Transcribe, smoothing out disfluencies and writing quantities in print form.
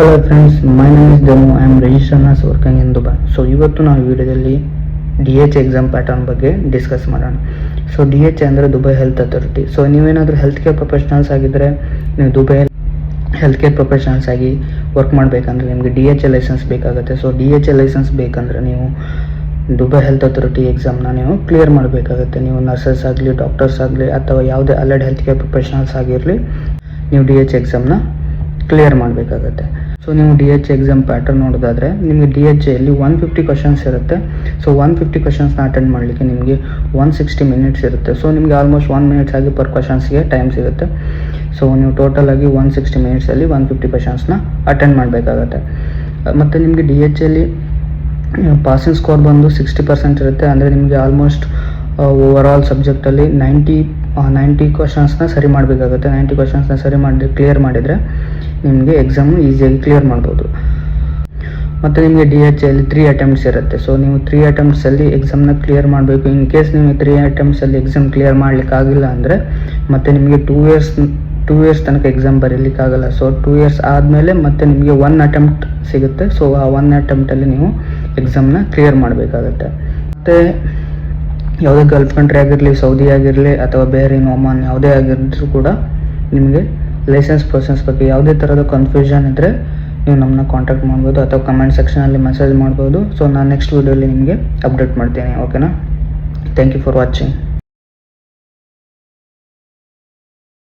Hello friends, my name is Jammu. I am registered nurse working in Dubai. So ಇವತ್ತು ನಾವು ವಿಡಿಯೋದಲ್ಲಿ DH exam pattern ಬಗ್ಗೆ discuss ಮಾಡೋಣ. So DH ಅಂದರೆ Dubai health authority. So ನೀವೇನಾದರೂ health care professionals ಆಗಿದ್ದರೆ, ನೀವು ದುಬೈ ಹೆಲ್ತ್ ಕೇರ್ ಪ್ರೊಫೆಷನಲ್ಸ್ ಆಗಿ ವರ್ಕ್ ಮಾಡಬೇಕಂದ್ರೆ ನಿಮಗೆ DHA ಲೈಸೆನ್ಸ್ ಬೇಕಾಗುತ್ತೆ. ಸೊ DHA ಲೈಸೆನ್ಸ್ ಬೇಕಂದರೆ ನೀವು ದುಬೈ ಹೆಲ್ತ್ ಅಥಾರಿಟಿ ಎಕ್ಸಾಮ್ನ ನೀವು ಕ್ಲಿಯರ್ ಮಾಡಬೇಕಾಗುತ್ತೆ. ನೀವು ನರ್ಸಸ್ ಆಗಲಿ, ಡಾಕ್ಟರ್ಸ್ ಆಗಲಿ, ಅಥವಾ ಯಾವುದೇ ಅಲೈಡ್ ಹೆಲ್ತ್ ಕೇರ್ ಪ್ರೊಫೆಷನಲ್ಸ್ ಆಗಿರಲಿ, ನೀವು DH ಎಕ್ಸಾಮ್ನ ಕ್ಲಿಯರ್ ಮಾಡಬೇಕಾಗತ್ತೆ. ಸೊ ನೀವು DH ಎಕ್ಸಾಮ್ ಪ್ಯಾಟರ್ನ್ ನೋಡೋದಾದರೆ, ನಿಮಗೆ DHAಯಲ್ಲಿ 150 ಕ್ವಶನ್ಸ್ ಇರುತ್ತೆ. ಸೊ 150 ಕ್ವಶನ್ಸ್ನ ಅಟೆಂಡ್ ಮಾಡಲಿಕ್ಕೆ ನಿಮಗೆ 160 ಮಿನಿಟ್ಸ್ ಇರುತ್ತೆ. ಸೊ ನಿಮಗೆ ಆಲ್ಮೋಸ್ಟ್ 1 ಮಿನಿಟ್ಸ್ ಆಗಿ ಪರ್ ಕ್ವಶನ್ಸ್ಗೆ ಟೈಮ್ ಸಿಗುತ್ತೆ. ಸೊ ನೀವು ಟೋಟಲ್ ಆಗಿ 160 ಮಿನಿಟ್ಸಲ್ಲಿ 150 ಕ್ವಶನ್ಸ್ನ ಅಟೆಂಡ್ ಮಾಡಬೇಕಾಗತ್ತೆ. ಮತ್ತು ನಿಮಗೆ DHAಯಲ್ಲಿ ಪಾಸಿಂಗ್ ಸ್ಕೋರ್ ಬಂದು 60% ಇರುತ್ತೆ. ಅಂದರೆ ನಿಮಗೆ ಆಲ್ಮೋಸ್ಟ್ ಓವರ್ ಆಲ್ ಸಬ್ಜೆಕ್ಟಲ್ಲಿ 90 ಕ್ವಶನ್ಸ್ನ ಸರಿ ಮಾಡಬೇಕಾಗುತ್ತೆ. 90 ಕ್ವಶನ್ಸ್ನ ಸರಿ ಮಾಡಿ ಕ್ಲಿಯರ್ ಮಾಡಿದರೆ ನಿಮಗೆ ಎಕ್ಸಾಮು ಈಸಿಯಾಗಿ ಕ್ಲಿಯರ್ ಮಾಡ್ಬೋದು. ಮತ್ತು ನಿಮಗೆ DHAಯಲ್ಲಿ 3 ಅಟೆಂಪ್ಟ್ಸ್ ಇರುತ್ತೆ. ಸೊ ನೀವು 3 ಅಟೆಂಪ್ಟ್ಸಲ್ಲಿ ಎಕ್ಸಾಮ್ನ ಕ್ಲಿಯರ್ ಮಾಡಬೇಕು. ಇನ್ ಕೇಸ್ ನೀವು 3 ಅಟೆಂಪ್ಟ್ಸಲ್ಲಿ ಎಕ್ಸಾಮ್ ಕ್ಲಿಯರ್ ಮಾಡಲಿಕ್ಕಾಗಿಲ್ಲ ಅಂದರೆ ಮತ್ತೆ ನಿಮಗೆ 2 ಇಯರ್ಸ್ ತನಕ ಎಕ್ಸಾಮ್ ಬರೀಲಿಕ್ಕಾಗಲ್ಲ. ಸೊ 2 ಇಯರ್ಸ್ ಆದಮೇಲೆ ಮತ್ತೆ ನಿಮಗೆ 1 ಅಟೆಂಪ್ಟ್ ಸಿಗುತ್ತೆ. ಸೊ ಆ 1 ಅಟೆಂಪ್ಟಲ್ಲಿ ನೀವು ಎಕ್ಸಾಮ್ನ ಕ್ಲಿಯರ್ ಮಾಡಬೇಕಾಗತ್ತೆ. ಮತ್ತು ಯಾವುದೇ ಗಲ್ಫ್ ಕಂಟ್ರಿ ಆಗಿರಲಿ, ಸೌದಿ ಆಗಿರಲಿ, ಅಥವಾ ಬೇರೆ ಒಮಾನ್ ಯಾವುದೇ ಆಗಿದ್ರೂ ಕೂಡ ನಿಮಗೆ ಲೈಸೆನ್ಸ್ ಪ್ರೊಸೆಸ್ ಬಗ್ಗೆ ಯಾವುದೇ ಥರದ ಕನ್ಫ್ಯೂಷನ್ ಇದ್ದರೆ ನೀವು ನಮ್ಮನ್ನ ಕಾಂಟ್ಯಾಕ್ಟ್ ಮಾಡ್ಬೋದು ಅಥವಾ ಕಮೆಂಟ್ ಸೆಕ್ಷನಲ್ಲಿ ಮೆಸೇಜ್ ಮಾಡ್ಬೋದು. ಸೊ ನಾನು ನೆಕ್ಸ್ಟ್ ವೀಡಿಯೋಲಿ ನಿಮಗೆ ಅಪ್ಡೇಟ್ ಮಾಡ್ತೀನಿ. ಓಕೆನಾ? Thank you for watching.